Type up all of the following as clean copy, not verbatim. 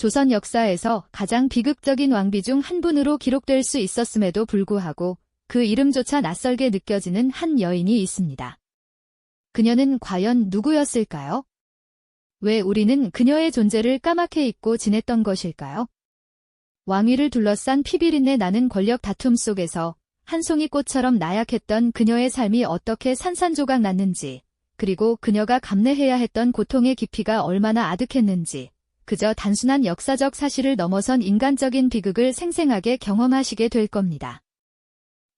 조선 역사에서 가장 비극적인 왕비 중 한 분으로 기록될 수 있었음에도 불구하고 그 이름조차 낯설게 느껴지는 한 여인이 있습니다. 그녀는 과연 누구였을까요? 왜 우리는 그녀의 존재를 까맣게 잊고 지냈던 것일까요? 왕위를 둘러싼 피비린내 나는 권력 다툼 속에서 한 송이 꽃처럼 나약했던 그녀의 삶이 어떻게 산산조각 났는지, 그리고 그녀가 감내해야 했던 고통의 깊이가 얼마나 아득했는지, 그저 단순한 역사적 사실을 넘어선 인간적인 비극을 생생하게 경험하시게 될 겁니다.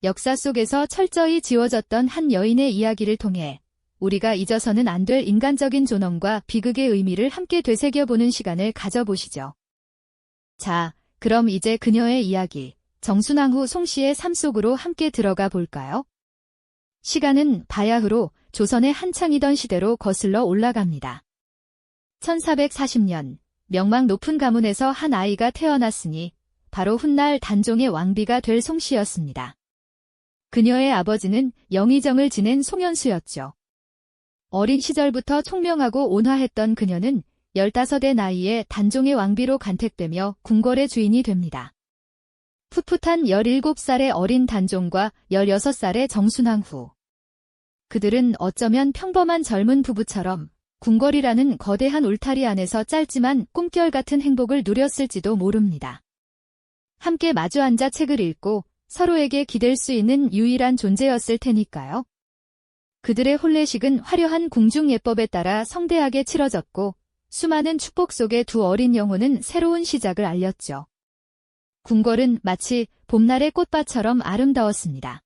역사 속에서 철저히 지워졌던 한 여인의 이야기를 통해 우리가 잊어서는 안 될 인간적인 존엄과 비극의 의미를 함께 되새겨보는 시간을 가져보시죠. 자, 그럼 이제 그녀의 이야기, 정순왕후 송씨의 삶 속으로 함께 들어가 볼까요? 시간은 바야흐로 조선의 한창이던 시대로 거슬러 올라갑니다. 1440년, 명망 높은 가문에서 한 아이가 태어났으니 바로 훗날 단종의 왕비가 될 송씨였습니다. 그녀의 아버지는 영의정을 지낸 송현수였죠. 어린 시절부터 총명하고 온화했던 그녀는 15의 나이에 단종의 왕비로 간택되며 궁궐의 주인이 됩니다. 풋풋한 17살의 어린 단종과 16살의 정순왕후. 그들은 어쩌면 평범한 젊은 부부처럼 궁궐이라는 거대한 울타리 안에서 짧지만 꿈결 같은 행복을 누렸을지도 모릅니다. 함께 마주 앉아 책을 읽고 서로에게 기댈 수 있는 유일한 존재였을 테니까요. 그들의 혼례식은 화려한 궁중 예법에 따라 성대하게 치러졌고 수많은 축복 속에 두 어린 영혼은 새로운 시작을 알렸죠. 궁궐은 마치 봄날의 꽃밭처럼 아름다웠습니다.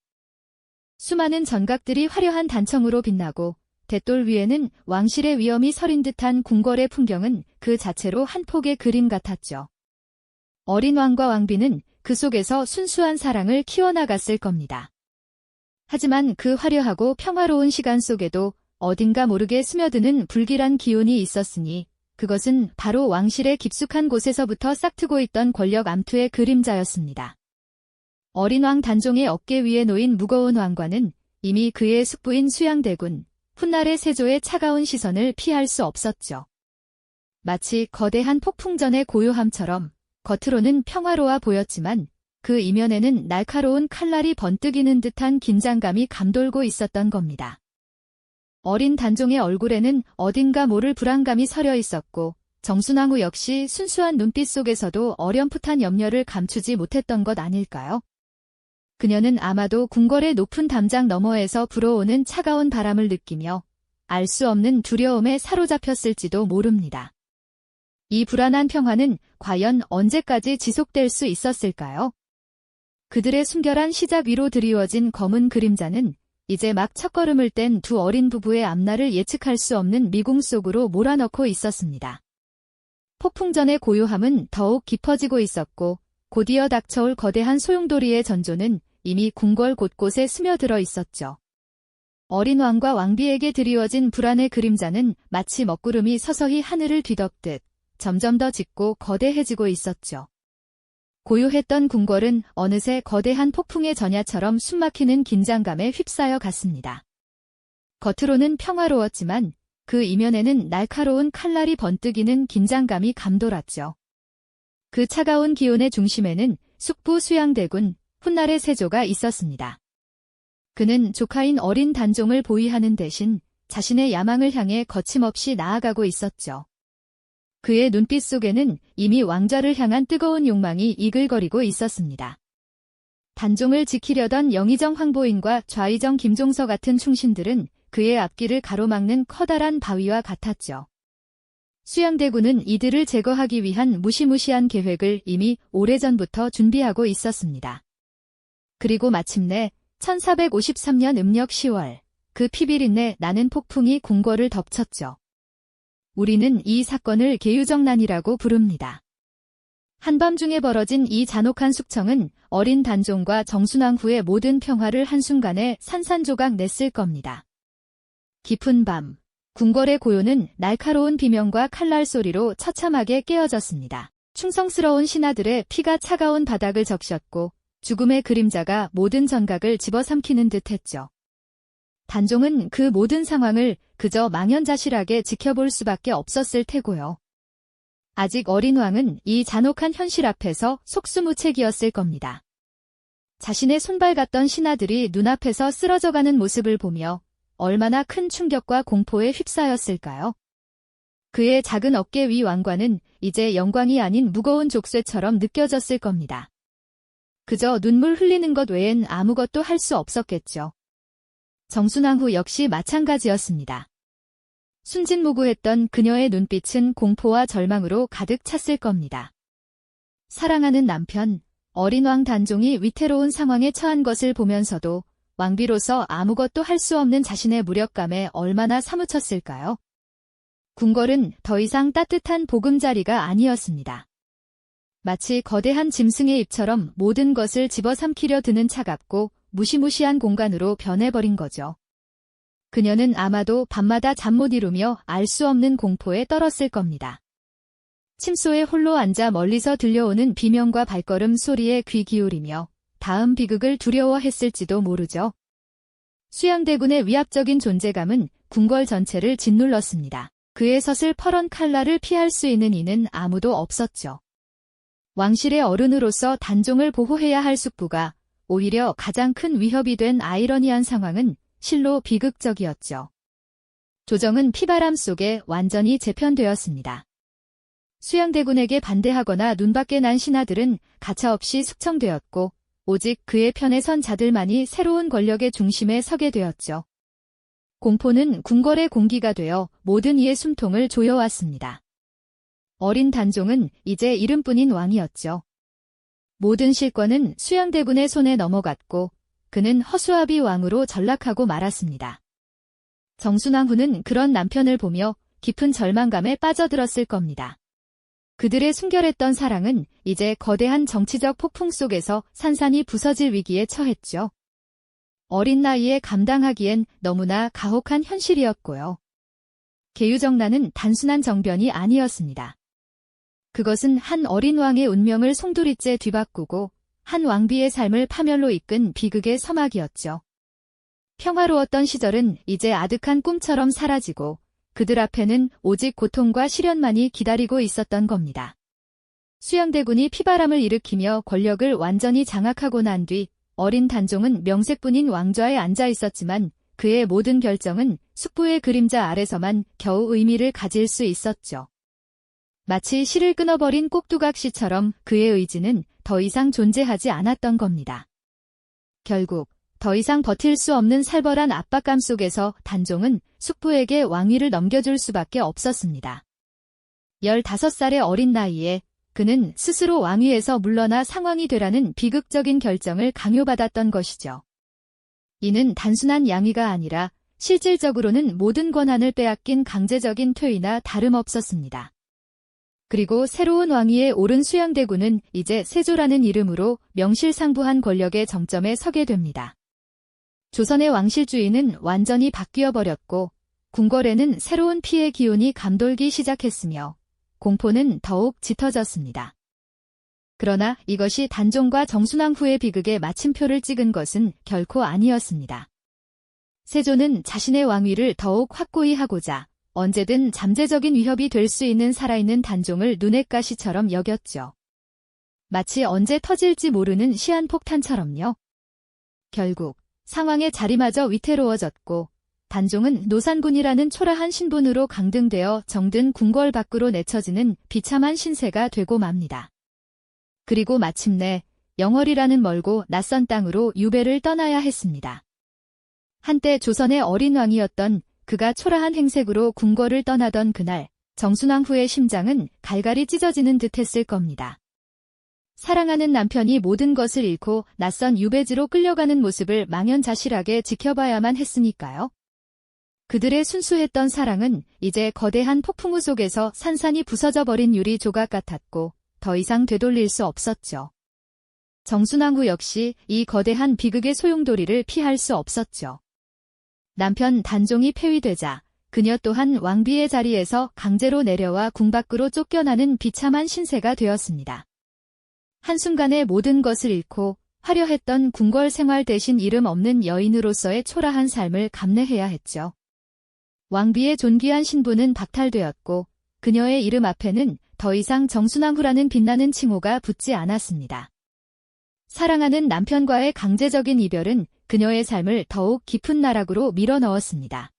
수많은 전각들이 화려한 단청으로 빛나고 대돌 위에는 왕실의 위엄이 서린 듯한 궁궐의 풍경은 그 자체로 한 폭의 그림 같았죠. 어린 왕과 왕비는 그 속에서 순수한 사랑을 키워나갔을 겁니다. 하지만 그 화려하고 평화로운 시간 속에도 어딘가 모르게 스며드는 불길한 기운이 있었으니 그것은 바로 왕실의 깊숙한 곳에서부터 싹트고 있던 권력 암투의 그림자였습니다. 어린 왕 단종의 어깨 위에 놓인 무거운 왕관은 이미 그의 숙부인 수양대군, 훗날의 세조의 차가운 시선을 피할 수 없었죠. 마치 거대한 폭풍전의 고요함처럼 겉으로는 평화로워 보였지만 그 이면에는 날카로운 칼날이 번뜩이는 듯한 긴장감이 감돌고 있었던 겁니다. 어린 단종의 얼굴에는 어딘가 모를 불안감이 서려 있었고 정순왕후 역시 순수한 눈빛 속에서도 어렴풋한 염려를 감추지 못했던 것 아닐까요? 그녀는 아마도 궁궐의 높은 담장 너머에서 불어오는 차가운 바람을 느끼며 알 수 없는 두려움에 사로잡혔을지도 모릅니다. 이 불안한 평화는 과연 언제까지 지속될 수 있었을까요? 그들의 순결한 시작 위로 드리워진 검은 그림자는 이제 막 첫걸음을 뗀 두 어린 부부의 앞날을 예측할 수 없는 미궁 속으로 몰아넣고 있었습니다. 폭풍전의 고요함은 더욱 깊어지고 있었고 곧이어 닥쳐올 거대한 소용돌이의 전조는 이미 궁궐 곳곳에 스며들어 있었죠. 어린 왕과 왕비에게 드리워진 불안의 그림자는 마치 먹구름이 서서히 하늘을 뒤덮듯 점점 더 짙고 거대해지고 있었죠. 고요했던 궁궐은 어느새 거대한 폭풍의 전야처럼 숨막히는 긴장감에 휩싸여 갔습니다. 겉으로는 평화로웠지만 그 이면에는 날카로운 칼날이 번뜩이는 긴장감이 감돌았죠. 그 차가운 기온의 중심에는 숙부 수양대군, 훗날의 세조가 있었습니다. 그는 조카인 어린 단종을 보위하는 대신 자신의 야망을 향해 거침없이 나아가고 있었죠. 그의 눈빛 속에는 이미 왕좌를 향한 뜨거운 욕망이 이글거리고 있었습니다. 단종을 지키려던 영의정 황보인과 좌의정 김종서 같은 충신들은 그의 앞길을 가로막는 커다란 바위와 같았죠. 수양대군은 이들을 제거하기 위한 무시무시한 계획을 이미 오래전부터 준비하고 있었습니다. 그리고 마침내 1453년 음력 10월, 그 피비린내 나는 폭풍이 궁궐을 덮쳤죠. 우리는 이 사건을 계유정난이라고 부릅니다. 한밤중에 벌어진 이 잔혹한 숙청은 어린 단종과 정순왕후의 모든 평화를 한순간에 산산조각 냈을 겁니다. 깊은 밤, 궁궐의 고요는 날카로운 비명과 칼날 소리로 처참하게 깨어졌습니다. 충성스러운 신하들의 피가 차가운 바닥을 적셨고 죽음의 그림자가 모든 전각을 집어삼키는 듯했죠. 단종은 그 모든 상황을 그저 망연자실하게 지켜볼 수밖에 없었을 테고요. 아직 어린 왕은 이 잔혹한 현실 앞에서 속수무책이었을 겁니다. 자신의 손발 같던 신하들이 눈앞에서 쓰러져가는 모습을 보며 얼마나 큰 충격과 공포에 휩싸였을까요? 그의 작은 어깨 위 왕관은 이제 영광이 아닌 무거운 족쇄처럼 느껴졌을 겁니다. 그저 눈물 흘리는 것 외엔 아무것도 할 수 없었겠죠. 정순왕후 역시 마찬가지였습니다. 순진무구했던 그녀의 눈빛은 공포와 절망으로 가득 찼을 겁니다. 사랑하는 남편, 어린 왕 단종이 위태로운 상황에 처한 것을 보면서도 왕비로서 아무것도 할 수 없는 자신의 무력감에 얼마나 사무쳤을까요? 궁궐은 더 이상 따뜻한 보금자리가 아니었습니다. 마치 거대한 짐승의 입처럼 모든 것을 집어삼키려 드는 차갑고 무시무시한 공간으로 변해버린 거죠. 그녀는 아마도 밤마다 잠 못 이루며 알 수 없는 공포에 떨었을 겁니다. 침소에 홀로 앉아 멀리서 들려오는 비명과 발걸음 소리에 귀 기울이며 다음 비극을 두려워했을지도 모르죠. 수양대군의 위압적인 존재감은 궁궐 전체를 짓눌렀습니다. 그의 서슬퍼런 칼날을 피할 수 있는 이는 아무도 없었죠. 왕실의 어른으로서 단종을 보호해야 할 숙부가 오히려 가장 큰 위협이 된 아이러니한 상황은 실로 비극적이었죠. 조정은 피바람 속에 완전히 재편되었습니다. 수양대군에게 반대하거나 눈밖에 난 신하들은 가차없이 숙청되었고 오직 그의 편에 선 자들만이 새로운 권력의 중심에 서게 되었죠. 공포는 궁궐의 공기가 되어 모든 이의 숨통을 조여왔습니다. 어린 단종은 이제 이름뿐인 왕이었죠. 모든 실권은 수양대군의 손에 넘어갔고 그는 허수아비 왕으로 전락하고 말았습니다. 정순왕후는 그런 남편을 보며 깊은 절망감에 빠져들었을 겁니다. 그들의 순결했던 사랑은 이제 거대한 정치적 폭풍 속에서 산산이 부서질 위기에 처했죠. 어린 나이에 감당하기엔 너무나 가혹한 현실이었고요. 계유정난은 단순한 정변이 아니었습니다. 그것은 한 어린 왕의 운명을 송두리째 뒤바꾸고 한 왕비의 삶을 파멸로 이끈 비극의 서막이었죠. 평화로웠던 시절은 이제 아득한 꿈처럼 사라지고 그들 앞에는 오직 고통과 시련만이 기다리고 있었던 겁니다. 수양대군이 피바람을 일으키며 권력을 완전히 장악하고 난 뒤 어린 단종은 명색뿐인 왕좌에 앉아 있었지만 그의 모든 결정은 숙부의 그림자 아래서만 겨우 의미를 가질 수 있었죠. 마치 실을 끊어버린 꼭두각시처럼 그의 의지는 더 이상 존재하지 않았던 겁니다. 결국 더 이상 버틸 수 없는 살벌한 압박감 속에서 단종은 숙부에게 왕위를 넘겨줄 수밖에 없었습니다. 15살의 어린 나이에 그는 스스로 왕위에서 물러나 상왕이 되라는 비극적인 결정을 강요받았던 것이죠. 이는 단순한 양위가 아니라 실질적으로는 모든 권한을 빼앗긴 강제적인 퇴위나 다름없었습니다. 그리고 새로운 왕위에 오른 수양대군은 이제 세조라는 이름으로 명실상부한 권력의 정점에 서게 됩니다. 조선의 왕실주의는 완전히 바뀌어버렸고 궁궐에는 새로운 피의 기운이 감돌기 시작했으며 공포는 더욱 짙어졌습니다. 그러나 이것이 단종과 정순왕후의 비극에 마침표를 찍은 것은 결코 아니었습니다. 세조는 자신의 왕위를 더욱 확고히 하고자 언제든 잠재적인 위협이 될 수 있는 살아있는 단종을 눈의 가시처럼 여겼죠. 마치 언제 터질지 모르는 시한폭탄처럼요. 결국 상황의 자리마저 위태로워졌고 단종은 노산군이라는 초라한 신분으로 강등되어 정든 궁궐 밖으로 내쳐지는 비참한 신세가 되고 맙니다. 그리고 마침내 영월이라는 멀고 낯선 땅으로 유배를 떠나야 했습니다. 한때 조선의 어린 왕이었던 그가 초라한 행색으로 궁궐을 떠나던 그날 정순왕후의 심장은 갈갈이 찢어지는 듯했을 겁니다. 사랑하는 남편이 모든 것을 잃고 낯선 유배지로 끌려가는 모습을 망연자실하게 지켜봐야만 했으니까요. 그들의 순수했던 사랑은 이제 거대한 폭풍우 속에서 산산이 부서져버린 유리 조각 같았고 더 이상 되돌릴 수 없었죠. 정순왕후 역시 이 거대한 비극의 소용돌이를 피할 수 없었죠. 남편 단종이 폐위되자 그녀 또한 왕비의 자리에서 강제로 내려와 궁 밖으로 쫓겨나는 비참한 신세가 되었습니다. 한순간에 모든 것을 잃고 화려했던 궁궐 생활 대신 이름 없는 여인으로서의 초라한 삶을 감내해야 했죠. 왕비의 존귀한 신분은 박탈되었고 그녀의 이름 앞에는 더 이상 정순왕후라는 빛나는 칭호가 붙지 않았습니다. 사랑하는 남편과의 강제적인 이별은 그녀의 삶을 더욱 깊은 나락으로 밀어넣었습니다.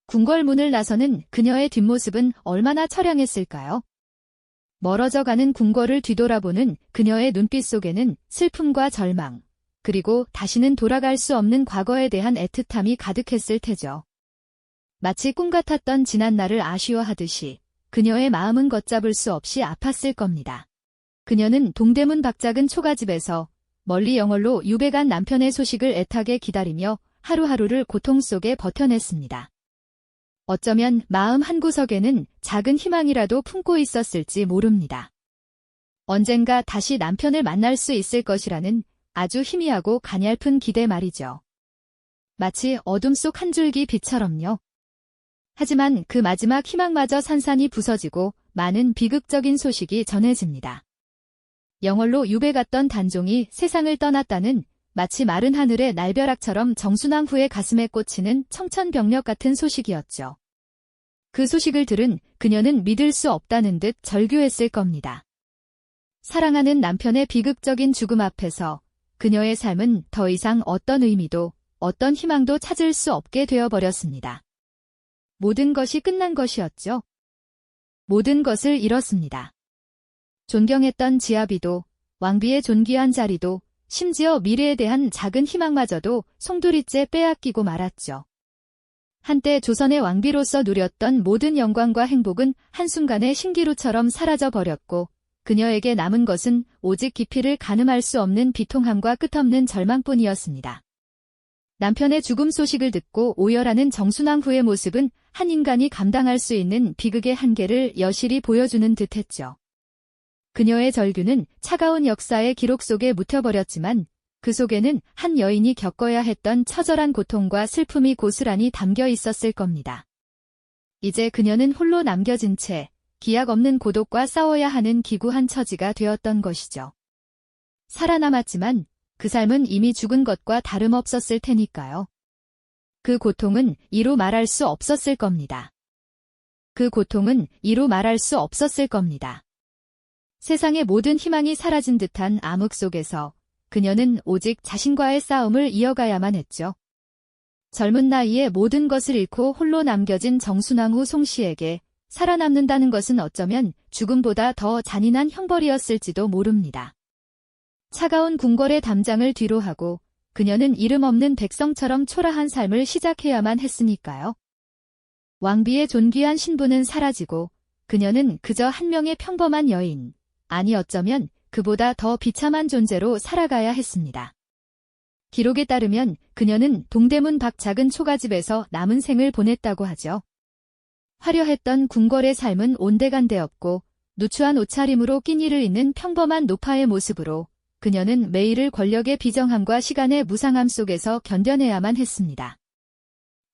궁궐문을 나서는 그녀의 뒷모습은 얼마나 처량했을까요? 멀어져 가는 궁궐을 뒤돌아보는 그녀의 눈빛 속에는 슬픔과 절망, 그리고 다시는 돌아갈 수 없는 과거에 대한 애틋함이 가득했을 테죠. 마치 꿈 같았던 지난날을 아쉬워하듯이 그녀의 마음은 걷잡을 수 없이 아팠을 겁니다. 그녀는 동대문 박작은 초가집에서 멀리 영월로 유배간 남편의 소식을 애타게 기다리며 하루하루를 고통 속에 버텨냈습니다. 어쩌면 마음 한구석에는 작은 희망이라도 품고 있었을지 모릅니다. 언젠가 다시 남편을 만날 수 있을 것이라는 아주 희미하고 가냘픈 기대 말이죠. 마치 어둠 속 한 줄기 빛처럼요. 하지만 그 마지막 희망마저 산산이 부서지고 많은 비극적인 소식이 전해집니다. 영월로 유배 갔던 단종이 세상을 떠났다는 마치 마른 하늘의 날벼락처럼 정순왕후의 가슴에 꽂히는 청천벽력 같은 소식이었죠. 그 소식을 들은 그녀는 믿을 수 없다는 듯 절규했을 겁니다. 사랑하는 남편의 비극적인 죽음 앞에서 그녀의 삶은 더 이상 어떤 의미도 어떤 희망도 찾을 수 없게 되어버렸습니다. 모든 것이 끝난 것이었죠. 모든 것을 잃었습니다. 존경했던 지아비도, 왕비의 존귀한 자리도, 심지어 미래에 대한 작은 희망마저도 송두리째 빼앗기고 말았죠. 한때 조선의 왕비로서 누렸던 모든 영광과 행복은 한순간에 신기루처럼 사라져버렸고 그녀에게 남은 것은 오직 깊이를 가늠할 수 없는 비통함과 끝없는 절망뿐이었습니다. 남편의 죽음 소식을 듣고 오열하는 정순왕후의 모습은 한 인간이 감당할 수 있는 비극의 한계를 여실히 보여주는 듯했죠. 그녀의 절규는 차가운 역사의 기록 속에 묻혀버렸지만 그 속에는 한 여인이 겪어야 했던 처절한 고통과 슬픔이 고스란히 담겨 있었을 겁니다. 이제 그녀는 홀로 남겨진 채 기약 없는 고독과 싸워야 하는 기구한 처지가 되었던 것이죠. 살아남았지만 그 삶은 이미 죽은 것과 다름없었을 테니까요. 그 고통은 이루 말할 수 없었을 겁니다. 그 고통은 이루 말할 수 없었을 겁니다. 세상의 모든 희망이 사라진 듯한 암흑 속에서 그녀는 오직 자신과의 싸움을 이어가야만 했죠. 젊은 나이에 모든 것을 잃고 홀로 남겨진 정순왕후 송씨에게 살아남는다는 것은 어쩌면 죽음보다 더 잔인한 형벌이었을지도 모릅니다. 차가운 궁궐의 담장을 뒤로하고 그녀는 이름 없는 백성처럼 초라한 삶을 시작해야만 했으니까요. 왕비의 존귀한 신분은 사라지고 그녀는 그저 한 명의 평범한 여인, 아니 어쩌면 그보다 더 비참한 존재로 살아가야 했습니다. 기록에 따르면 그녀는 동대문 박작은 초가집에서 남은 생을 보냈다고 하죠. 화려했던 궁궐의 삶은 온데간데없고 누추한 옷차림으로 끼니를 잇는 평범한 노파의 모습으로 그녀는 매일을 권력의 비정함과 시간의 무상함 속에서 견뎌내야만 했습니다.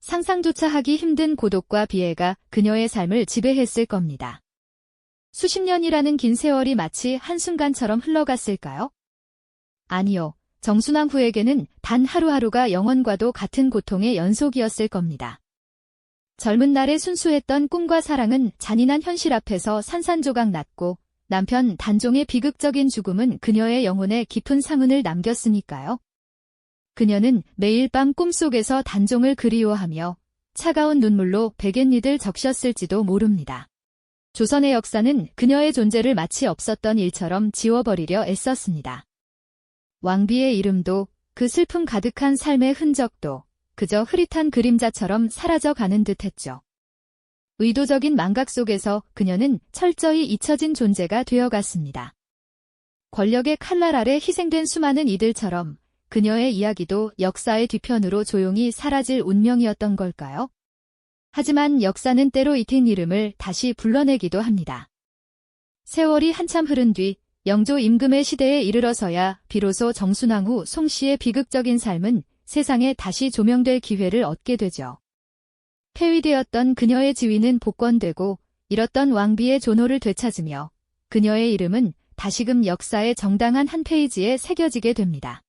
상상조차 하기 힘든 고독과 비애가 그녀의 삶을 지배했을 겁니다. 수십 년이라는 긴 세월이 마치 한순간처럼 흘러갔을까요? 아니요. 정순왕후에게는 단 하루하루가 영원과도 같은 고통의 연속이었을 겁니다. 젊은 날의 순수했던 꿈과 사랑은 잔인한 현실 앞에서 산산조각 났고 남편 단종의 비극적인 죽음은 그녀의 영혼에 깊은 상흔을 남겼으니까요. 그녀는 매일 밤 꿈속에서 단종을 그리워하며 차가운 눈물로 베갯니들 적셨을지도 모릅니다. 조선의 역사는 그녀의 존재를 마치 없었던 일처럼 지워버리려 애썼습니다. 왕비의 이름도 그 슬픔 가득한 삶의 흔적도 그저 흐릿한 그림자처럼 사라져가는 듯했죠. 의도적인 망각 속에서 그녀는 철저히 잊혀진 존재가 되어갔습니다. 권력의 칼날 아래 희생된 수많은 이들처럼 그녀의 이야기도 역사의 뒤편으로 조용히 사라질 운명이었던 걸까요? 하지만 역사는 때로 잊힌 이름을 다시 불러내기도 합니다. 세월이 한참 흐른 뒤 영조 임금의 시대에 이르러서야 비로소 정순왕후 송씨의 비극적인 삶은 세상에 다시 조명될 기회를 얻게 되죠. 폐위되었던 그녀의 지위는 복권되고 잃었던 왕비의 존호를 되찾으며 그녀의 이름은 다시금 역사의 정당한 한 페이지에 새겨지게 됩니다.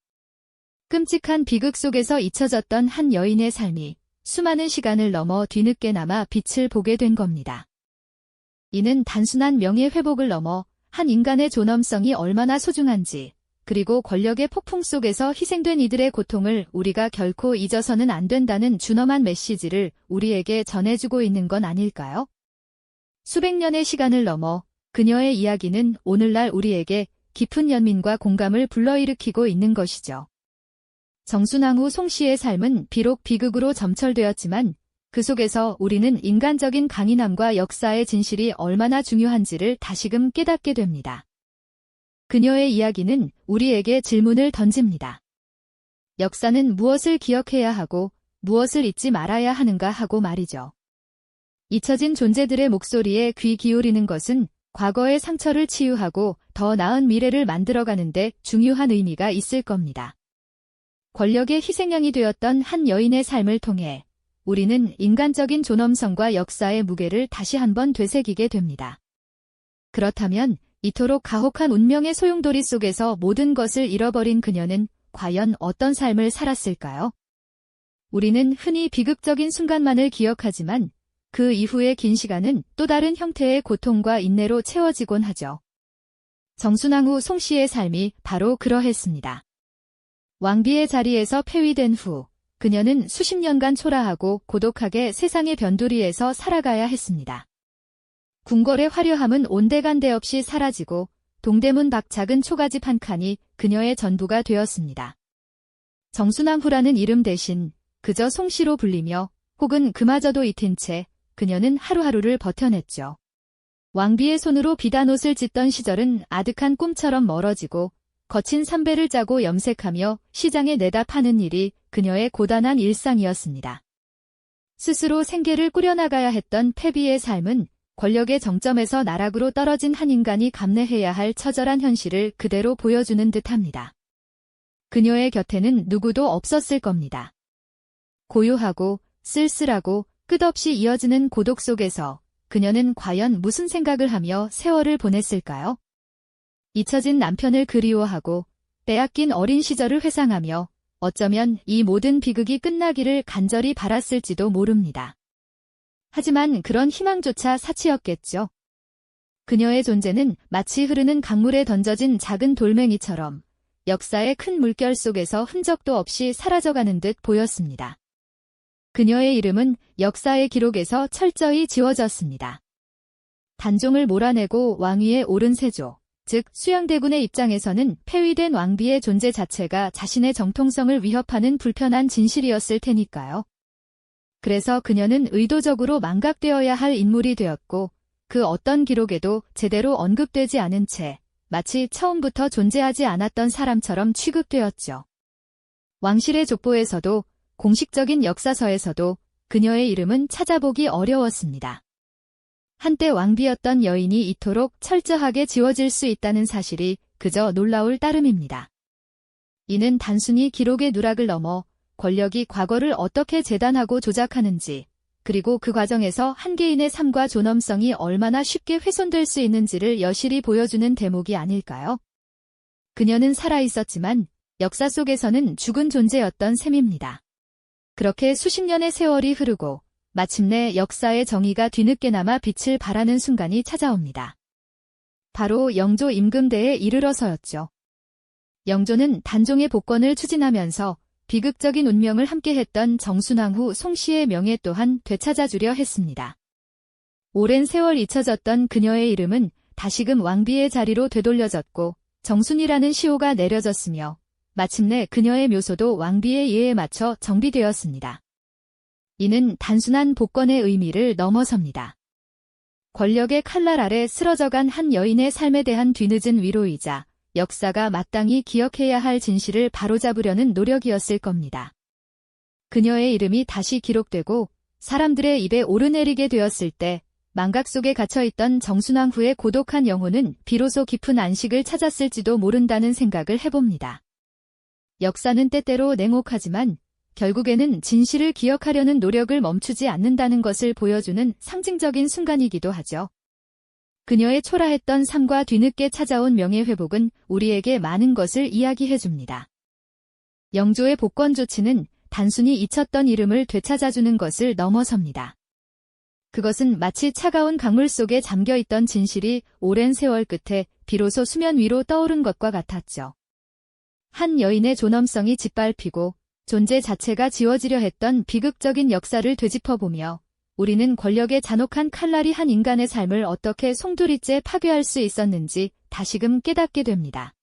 끔찍한 비극 속에서 잊혀졌던 한 여인의 삶이 수많은 시간을 넘어 뒤늦게나마 빛을 보게 된 겁니다. 이는 단순한 명예 회복을 넘어 한 인간의 존엄성이 얼마나 소중한지, 그리고 권력의 폭풍 속에서 희생된 이들의 고통을 우리가 결코 잊어서는 안 된다는 준엄한 메시지를 우리에게 전해주고 있는 건 아닐까요? 수백 년의 시간을 넘어 그녀의 이야기는 오늘날 우리에게 깊은 연민과 공감을 불러일으키고 있는 것이죠. 정순왕후 송씨의 삶은 비록 비극으로 점철되었지만 그 속에서 우리는 인간적인 강인함과 역사의 진실이 얼마나 중요한지를 다시금 깨닫게 됩니다. 그녀의 이야기는 우리에게 질문을 던집니다. 역사는 무엇을 기억해야 하고 무엇을 잊지 말아야 하는가 하고 말이죠. 잊혀진 존재들의 목소리에 귀 기울이는 것은 과거의 상처를 치유하고 더 나은 미래를 만들어가는 데 중요한 의미가 있을 겁니다. 권력의 희생양이 되었던 한 여인의 삶을 통해 우리는 인간적인 존엄성과 역사의 무게를 다시 한번 되새기게 됩니다. 그렇다면 이토록 가혹한 운명의 소용돌이 속에서 모든 것을 잃어버린 그녀는 과연 어떤 삶을 살았을까요? 우리는 흔히 비극적인 순간만을 기억하지만 그 이후의 긴 시간은 또 다른 형태의 고통과 인내로 채워지곤 하죠. 정순왕후 송씨의 삶이 바로 그러했습니다. 왕비의 자리에서 폐위된 후 그녀는 수십 년간 초라하고 고독하게 세상의 변두리에서 살아가야 했습니다. 궁궐의 화려함은 온데간데 없이 사라지고 동대문 밖 작은 초가집 한 칸이 그녀의 전부가 되었습니다. 정순왕후라는 이름 대신 그저 송씨로 불리며 혹은 그마저도 잊힌 채 그녀는 하루하루를 버텨냈죠. 왕비의 손으로 비단옷을 짓던 시절은 아득한 꿈처럼 멀어지고 거친 삼배를 짜고 염색하며 시장에 내다 파는 일이 그녀의 고단한 일상이었습니다. 스스로 생계를 꾸려나가야 했던 패비의 삶은 권력의 정점에서 나락으로 떨어진 한 인간이 감내해야 할 처절한 현실을 그대로 보여주는 듯합니다. 그녀의 곁에는 누구도 없었을 겁니다. 고요하고 쓸쓸하고 끝없이 이어지는 고독 속에서 그녀는 과연 무슨 생각을 하며 세월을 보냈을까요? 잊혀진 남편을 그리워하고 빼앗긴 어린 시절을 회상하며 어쩌면 이 모든 비극이 끝나기를 간절히 바랐을지도 모릅니다. 하지만 그런 희망조차 사치였겠죠. 그녀의 존재는 마치 흐르는 강물에 던져진 작은 돌멩이처럼 역사의 큰 물결 속에서 흔적도 없이 사라져가는 듯 보였습니다. 그녀의 이름은 역사의 기록에서 철저히 지워졌습니다. 단종을 몰아내고 왕위에 오른 세조, 즉 수양대군의 입장에서는 폐위된 왕비의 존재 자체가 자신의 정통성을 위협하는 불편한 진실이었을 테니까요. 그래서 그녀는 의도적으로 망각되어야 할 인물이 되었고 그 어떤 기록에도 제대로 언급되지 않은 채 마치 처음부터 존재하지 않았던 사람처럼 취급되었죠. 왕실의 족보에서도 공식적인 역사서에서도 그녀의 이름은 찾아보기 어려웠습니다. 한때 왕비였던 여인이 이토록 철저하게 지워질 수 있다는 사실이 그저 놀라울 따름입니다. 이는 단순히 기록의 누락을 넘어 권력이 과거를 어떻게 재단하고 조작하는지, 그리고 그 과정에서 한 개인의 삶과 존엄성이 얼마나 쉽게 훼손될 수 있는지를 여실히 보여주는 대목이 아닐까요? 그녀는 살아있었지만 역사 속에서는 죽은 존재였던 셈입니다. 그렇게 수십 년의 세월이 흐르고 마침내 역사의 정의가 뒤늦게나마 빛을 발하는 순간이 찾아옵니다. 바로 영조 임금대에 이르러서였죠. 영조는 단종의 복권을 추진하면서 비극적인 운명을 함께했던 정순왕후 송씨의 명예 또한 되찾아주려 했습니다. 오랜 세월 잊혀졌던 그녀의 이름은 다시금 왕비의 자리로 되돌려졌고 정순이라는 시호가 내려졌으며 마침내 그녀의 묘소도 왕비의 예에 맞춰 정비되었습니다. 이는 단순한 복권의 의미를 넘어섭니다. 권력의 칼날 아래 쓰러져간 한 여인의 삶에 대한 뒤늦은 위로이자 역사가 마땅히 기억해야 할 진실을 바로잡으려는 노력이었을 겁니다. 그녀의 이름이 다시 기록되고 사람들의 입에 오르내리게 되었을 때 망각 속에 갇혀있던 정순왕후의 고독한 영혼은 비로소 깊은 안식을 찾았을지도 모른다는 생각을 해봅니다. 역사는 때때로 냉혹하지만 결국에는 진실을 기억하려는 노력을 멈추지 않는다는 것을 보여주는 상징적인 순간이기도 하죠. 그녀의 초라했던 삶과 뒤늦게 찾아온 명예회복은 우리에게 많은 것을 이야기해줍니다. 영조의 복권 조치는 단순히 잊혔던 이름을 되찾아주는 것을 넘어섭니다. 그것은 마치 차가운 강물 속에 잠겨있던 진실이 오랜 세월 끝에 비로소 수면 위로 떠오른 것과 같았죠. 한 여인의 존엄성이 짓밟히고 존재 자체가 지워지려 했던 비극적인 역사를 되짚어보며 우리는 권력의 잔혹한 칼날이 한 인간의 삶을 어떻게 송두리째 파괴할 수 있었는지 다시금 깨닫게 됩니다.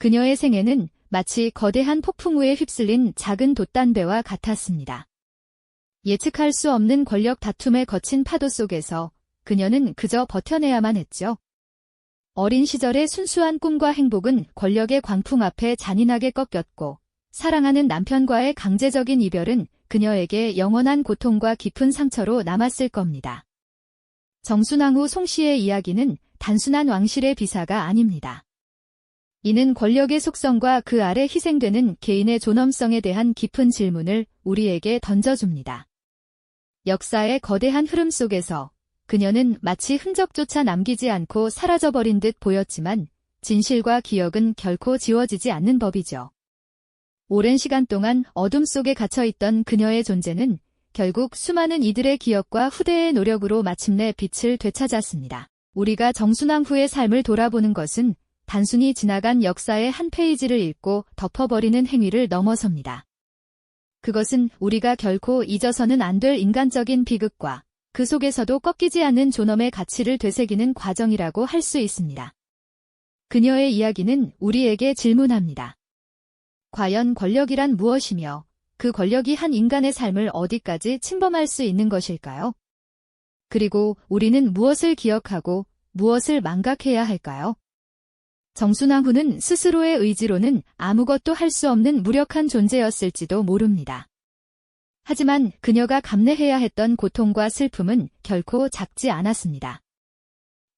그녀의 생애는 마치 거대한 폭풍우에 휩쓸린 작은 돛단배와 같았습니다. 예측할 수 없는 권력 다툼의 거친 파도 속에서 그녀는 그저 버텨내야만 했죠. 어린 시절의 순수한 꿈과 행복은 권력의 광풍 앞에 잔인하게 꺾였고 사랑하는 남편과의 강제적인 이별은 그녀에게 영원한 고통과 깊은 상처로 남았을 겁니다. 정순왕후 송씨의 이야기는 단순한 왕실의 비사가 아닙니다. 이는 권력의 속성과 그 아래 희생되는 개인의 존엄성에 대한 깊은 질문을 우리에게 던져줍니다. 역사의 거대한 흐름 속에서 그녀는 마치 흔적조차 남기지 않고 사라져버린 듯 보였지만 진실과 기억은 결코 지워지지 않는 법이죠. 오랜 시간 동안 어둠 속에 갇혀있던 그녀의 존재는 결국 수많은 이들의 기억과 후대의 노력으로 마침내 빛을 되찾았습니다. 우리가 정순왕후의 삶을 돌아보는 것은 단순히 지나간 역사의 한 페이지를 읽고 덮어버리는 행위를 넘어섭니다. 그것은 우리가 결코 잊어서는 안 될 인간적인 비극과 그 속에서도 꺾이지 않는 존엄의 가치를 되새기는 과정이라고 할 수 있습니다. 그녀의 이야기는 우리에게 질문합니다. 과연 권력이란 무엇이며 그 권력이 한 인간의 삶을 어디까지 침범할 수 있는 것일까요? 그리고 우리는 무엇을 기억하고 무엇을 망각해야 할까요? 정순왕후는 스스로의 의지로는 아무것도 할 수 없는 무력한 존재였을지도 모릅니다. 하지만 그녀가 감내해야 했던 고통과 슬픔은 결코 작지 않았습니다.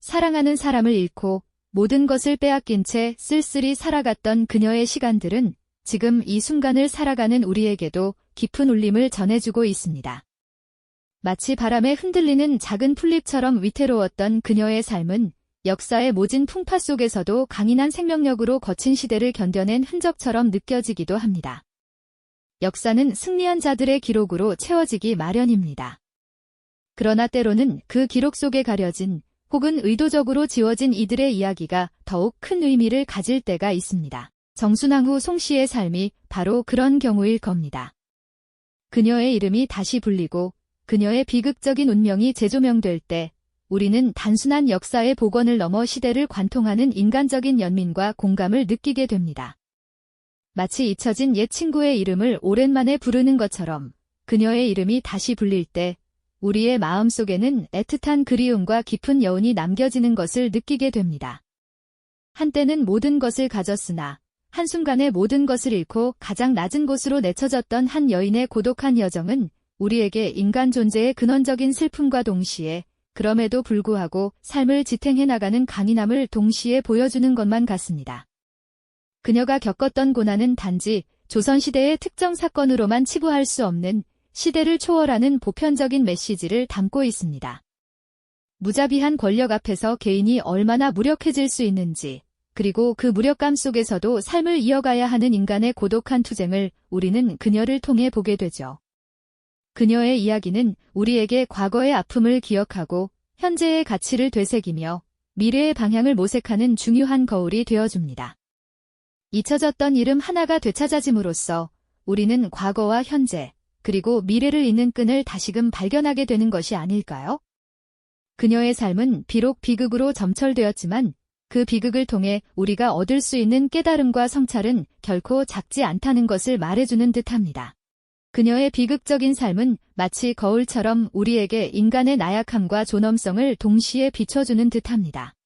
사랑하는 사람을 잃고 모든 것을 빼앗긴 채 쓸쓸히 살아갔던 그녀의 시간들은 지금 이 순간을 살아가는 우리에게도 깊은 울림을 전해주고 있습니다. 마치 바람에 흔들리는 작은 풀잎처럼 위태로웠던 그녀의 삶은 역사의 모진 풍파 속에서도 강인한 생명력으로 거친 시대를 견뎌낸 흔적처럼 느껴지기도 합니다. 역사는 승리한 자들의 기록으로 채워지기 마련입니다. 그러나 때로는 그 기록 속에 가려진 혹은 의도적으로 지워진 이들의 이야기가 더욱 큰 의미를 가질 때가 있습니다. 정순왕후 송씨의 삶이 바로 그런 경우일 겁니다. 그녀의 이름이 다시 불리고 그녀의 비극적인 운명이 재조명될 때 우리는 단순한 역사의 복원을 넘어 시대를 관통하는 인간적인 연민과 공감을 느끼게 됩니다. 마치 잊혀진 옛 친구의 이름을 오랜만에 부르는 것처럼 그녀의 이름이 다시 불릴 때 우리의 마음속에는 애틋한 그리움과 깊은 여운이 남겨지는 것을 느끼게 됩니다. 한때는 모든 것을 가졌으나 한순간에 모든 것을 잃고 가장 낮은 곳으로 내쳐졌던 한 여인의 고독한 여정은 우리에게 인간 존재의 근원적인 슬픔과 동시에 그럼에도 불구하고 삶을 지탱해 나가는 강인함을 동시에 보여주는 것만 같습니다. 그녀가 겪었던 고난은 단지 조선시대의 특정 사건으로만 치부할 수 없는 시대를 초월하는 보편적인 메시지를 담고 있습니다. 무자비한 권력 앞에서 개인이 얼마나 무력해질 수 있는지, 그리고 그 무력감 속에서도 삶을 이어가야 하는 인간의 고독한 투쟁을 우리는 그녀를 통해 보게 되죠. 그녀의 이야기는 우리에게 과거의 아픔을 기억하고 현재의 가치를 되새기며 미래의 방향을 모색하는 중요한 거울이 되어줍니다. 잊혀졌던 이름 하나가 되찾아짐으로써 우리는 과거와 현재, 그리고 미래를 잇는 끈을 다시금 발견하게 되는 것이 아닐까요? 그녀의 삶은 비록 비극으로 점철되었지만 그 비극을 통해 우리가 얻을 수 있는 깨달음과 성찰은 결코 작지 않다는 것을 말해주는 듯합니다. 그녀의 비극적인 삶은 마치 거울처럼 우리에게 인간의 나약함과 존엄성을 동시에 비춰주는 듯합니다.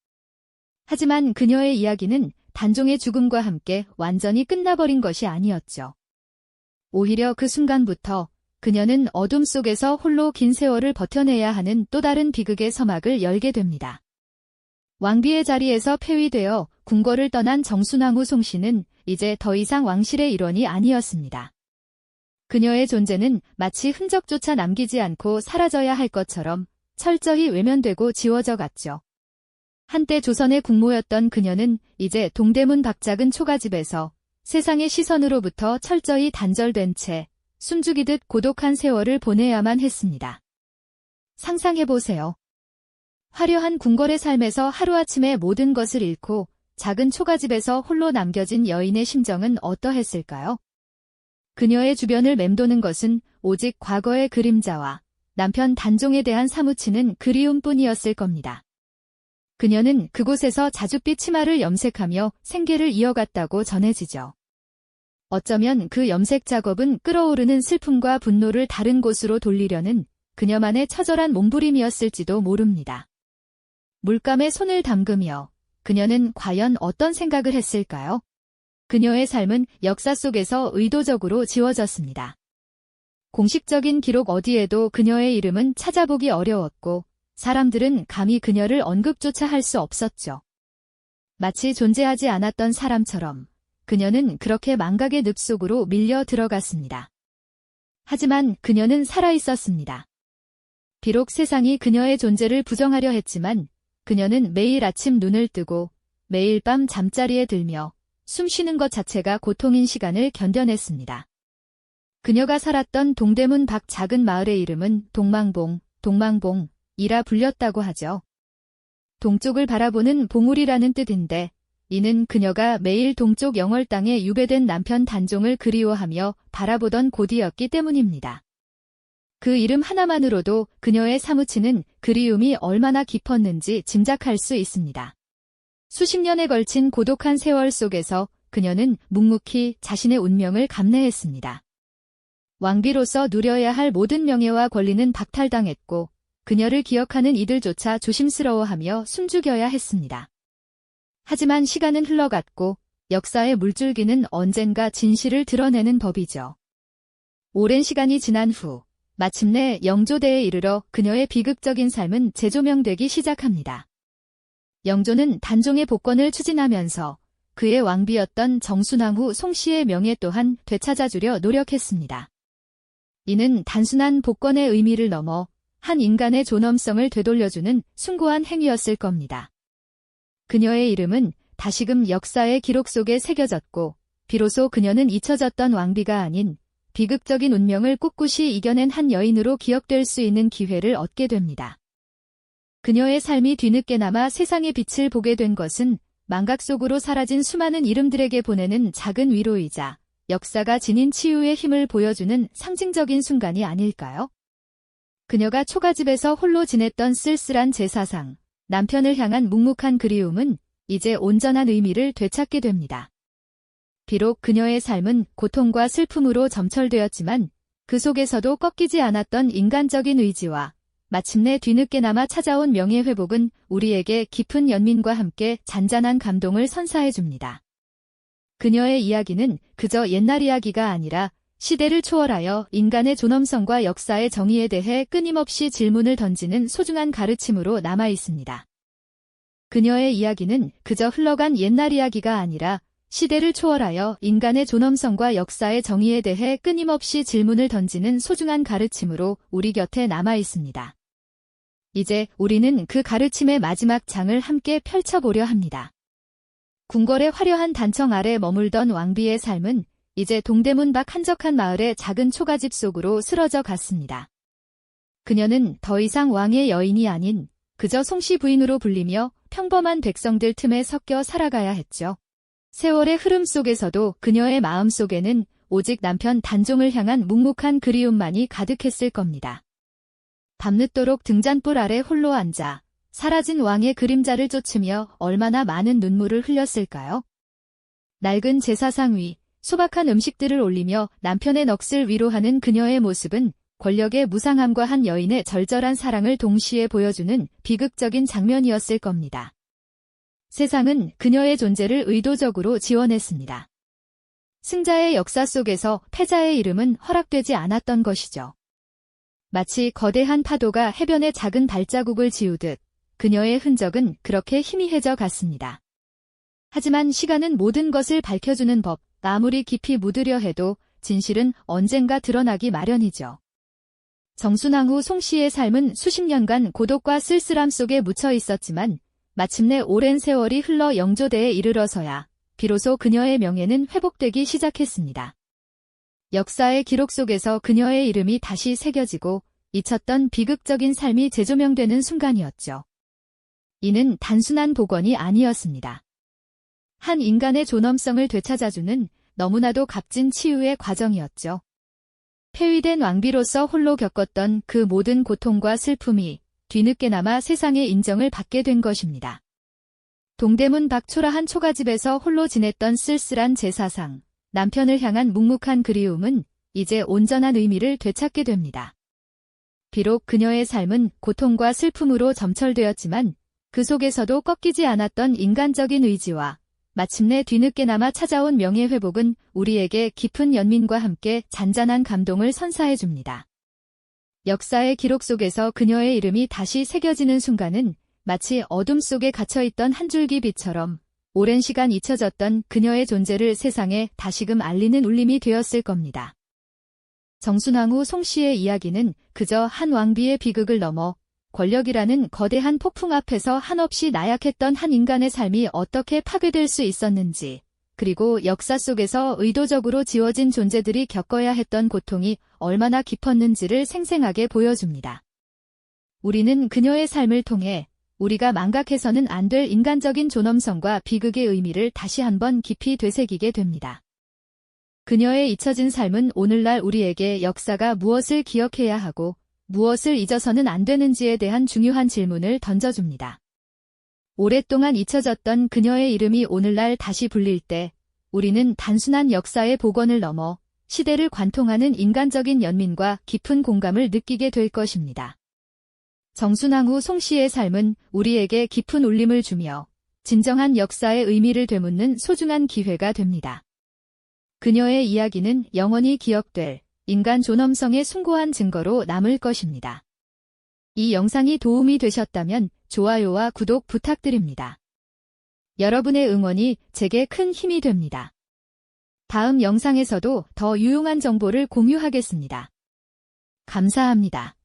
하지만 그녀의 이야기는 단종의 죽음과 함께 완전히 끝나버린 것이 아니었죠. 오히려 그 순간부터 그녀는 어둠 속에서 홀로 긴 세월을 버텨내야 하는 또 다른 비극의 서막을 열게 됩니다. 왕비의 자리에서 폐위되어 궁궐을 떠난 정순왕후 송씨는 이제 더 이상 왕실의 일원이 아니었습니다. 그녀의 존재는 마치 흔적조차 남기지 않고 사라져야 할 것처럼 철저히 외면되고 지워져 갔죠. 한때 조선의 국모였던 그녀는 이제 동대문 박작은 초가집에서 세상의 시선으로부터 철저히 단절된 채 숨죽이듯 고독한 세월을 보내야만 했습니다. 상상해보세요. 화려한 궁궐의 삶에서 하루아침에 모든 것을 잃고 작은 초가집에서 홀로 남겨진 여인의 심정은 어떠했을까요? 그녀의 주변을 맴도는 것은 오직 과거의 그림자와 남편 단종에 대한 사무치는 그리움뿐이었을 겁니다. 그녀는 그곳에서 자줏빛 치마를 염색하며 생계를 이어갔다고 전해지죠. 어쩌면 그 염색 작업은 끓어오르는 슬픔과 분노를 다른 곳으로 돌리려는 그녀만의 처절한 몸부림이었을지도 모릅니다. 물감에 손을 담그며 그녀는 과연 어떤 생각을 했을까요? 그녀의 삶은 역사 속에서 의도적으로 지워졌습니다. 공식적인 기록 어디에도 그녀의 이름은 찾아보기 어려웠고 사람들은 감히 그녀를 언급조차 할 수 없었죠. 마치 존재하지 않았던 사람처럼 그녀는 그렇게 망각의 늪 속으로 밀려 들어갔습니다. 하지만 그녀는 살아있었습니다. 비록 세상이 그녀의 존재를 부정하려 했지만 그녀는 매일 아침 눈을 뜨고 매일 밤 잠자리에 들며 숨 쉬는 것 자체가 고통인 시간을 견뎌냈습니다. 그녀가 살았던 동대문 밖 작은 마을의 이름은 동망봉이라 불렸다고 하죠. 동쪽을 바라보는 봉우리라는 뜻인데 이는 그녀가 매일 동쪽 영월 땅에 유배된 남편 단종을 그리워하며 바라보던 곳이었기 때문입니다. 그 이름 하나만으로도 그녀의 사무치는 그리움이 얼마나 깊었는지 짐작할 수 있습니다. 수십 년에 걸친 고독한 세월 속에서 그녀는 묵묵히 자신의 운명을 감내했습니다. 왕비로서 누려야 할 모든 명예와 권리는 박탈당했고 그녀를 기억하는 이들조차 조심스러워하며 숨죽여야 했습니다. 하지만 시간은 흘러갔고 역사의 물줄기는 언젠가 진실을 드러내는 법이죠. 오랜 시간이 지난 후 마침내 영조대에 이르러 그녀의 비극적인 삶은 재조명되기 시작합니다. 영조는 단종의 복권을 추진하면서 그의 왕비였던 정순왕후 송씨의 명예 또한 되찾아주려 노력했습니다. 이는 단순한 복권의 의미를 넘어 한 인간의 존엄성을 되돌려주는 숭고한 행위였을 겁니다. 그녀의 이름은 다시금 역사의 기록 속에 새겨졌고 비로소 그녀는 잊혀졌던 왕비가 아닌 비극적인 운명을 꿋꿋이 이겨낸 한 여인으로 기억될 수 있는 기회를 얻게 됩니다. 그녀의 삶이 뒤늦게나마 세상의 빛을 보게 된 것은 망각 속으로 사라진 수많은 이름들에게 보내는 작은 위로이자 역사가 지닌 치유의 힘을 보여주는 상징적인 순간이 아닐까요? 그녀가 초가집에서 홀로 지냈던 쓸쓸한 제사상, 남편을 향한 묵묵한 그리움은 이제 온전한 의미를 되찾게 됩니다. 비록 그녀의 삶은 고통과 슬픔으로 점철되었지만 그 속에서도 꺾이지 않았던 인간적인 의지와 마침내 뒤늦게나마 찾아온 명예회복은 우리에게 깊은 연민과 함께 잔잔한 감동을 선사해줍니다. 그녀의 이야기는 그저 옛날 이야기가 아니라 시대를 초월하여 인간의 존엄성과 역사의 정의에 대해 끊임없이 질문을 던지는 소중한 가르침으로 남아있습니다. 그녀의 이야기는 그저 흘러간 옛날 이야기가 아니라 시대를 초월하여 인간의 존엄성과 역사의 정의에 대해 끊임없이 질문을 던지는 소중한 가르침으로 우리 곁에 남아있습니다. 이제 우리는 그 가르침의 마지막 장을 함께 펼쳐보려 합니다. 궁궐의 화려한 단청 아래 머물던 왕비의 삶은 이제 동대문 밖 한적한 마을의 작은 초가집 속으로 쓰러져 갔습니다. 그녀는 더 이상 왕의 여인이 아닌 그저 송씨 부인으로 불리며 평범한 백성들 틈에 섞여 살아가야 했죠. 세월의 흐름 속에서도 그녀의 마음 속에는 오직 남편 단종을 향한 묵묵한 그리움만이 가득했을 겁니다. 밤늦도록 등잔불 아래 홀로 앉아 사라진 왕의 그림자를 쫓으며 얼마나 많은 눈물을 흘렸을까요? 낡은 제사상 위 소박한 음식들을 올리며 남편의 넋을 위로하는 그녀의 모습은 권력의 무상함과 한 여인의 절절한 사랑을 동시에 보여주는 비극적인 장면이었을 겁니다. 세상은 그녀의 존재를 의도적으로 지워냈습니다. 승자의 역사 속에서 패자의 이름은 허락되지 않았던 것이죠. 마치 거대한 파도가 해변의 작은 발자국을 지우듯 그녀의 흔적은 그렇게 희미해져 갔습니다. 하지만 시간은 모든 것을 밝혀주는 법, 아무리 깊이 묻으려 해도 진실은 언젠가 드러나기 마련이죠. 정순왕후 송씨의 삶은 수십 년간 고독과 쓸쓸함 속에 묻혀 있었지만 마침내 오랜 세월이 흘러 영조대에 이르러서야 비로소 그녀의 명예는 회복되기 시작했습니다. 역사의 기록 속에서 그녀의 이름이 다시 새겨지고 잊혔던 비극적인 삶이 재조명되는 순간이었죠. 이는 단순한 복원이 아니었습니다. 한 인간의 존엄성을 되찾아주는 너무나도 값진 치유의 과정이었죠. 폐위된 왕비로서 홀로 겪었던 그 모든 고통과 슬픔이 뒤늦게나마 세상의 인정을 받게 된 것입니다. 동대문 밖 초라한 초가집에서 홀로 지냈던 쓸쓸한 제사상, 남편을 향한 묵묵한 그리움은 이제 온전한 의미를 되찾게 됩니다. 비록 그녀의 삶은 고통과 슬픔으로 점철되었지만 그 속에서도 꺾이지 않았던 인간적인 의지와 마침내 뒤늦게나마 찾아온 명예회복은 우리에게 깊은 연민과 함께 잔잔한 감동을 선사해줍니다. 역사의 기록 속에서 그녀의 이름이 다시 새겨지는 순간은 마치 어둠 속에 갇혀있던 한 줄기 빛처럼 오랜 시간 잊혀졌던 그녀의 존재를 세상에 다시금 알리는 울림이 되었을 겁니다. 정순왕후 송씨의 이야기는 그저 한 왕비의 비극을 넘어 권력이라는 거대한 폭풍 앞에서 한없이 나약했던 한 인간의 삶이 어떻게 파괴될 수 있었는지, 그리고 역사 속에서 의도적으로 지워진 존재들이 겪어야 했던 고통이 얼마나 깊었는지를 생생하게 보여줍니다. 우리는 그녀의 삶을 통해 우리가 망각해서는 안 될 인간적인 존엄성과 비극의 의미를 다시 한번 깊이 되새기게 됩니다. 그녀의 잊혀진 삶은 오늘날 우리에게 역사가 무엇을 기억해야 하고 무엇을 잊어서는 안 되는지에 대한 중요한 질문을 던져줍니다. 오랫동안 잊혀졌던 그녀의 이름이 오늘날 다시 불릴 때 우리는 단순한 역사의 복원을 넘어 시대를 관통하는 인간적인 연민과 깊은 공감을 느끼게 될 것입니다. 정순왕후 송씨의 삶은 우리에게 깊은 울림을 주며 진정한 역사의 의미를 되묻는 소중한 기회가 됩니다. 그녀의 이야기는 영원히 기억될 인간 존엄성의 숭고한 증거로 남을 것입니다. 이 영상이 도움이 되셨다면 좋아요와 구독 부탁드립니다. 여러분의 응원이 제게 큰 힘이 됩니다. 다음 영상에서도 더 유용한 정보를 공유하겠습니다. 감사합니다.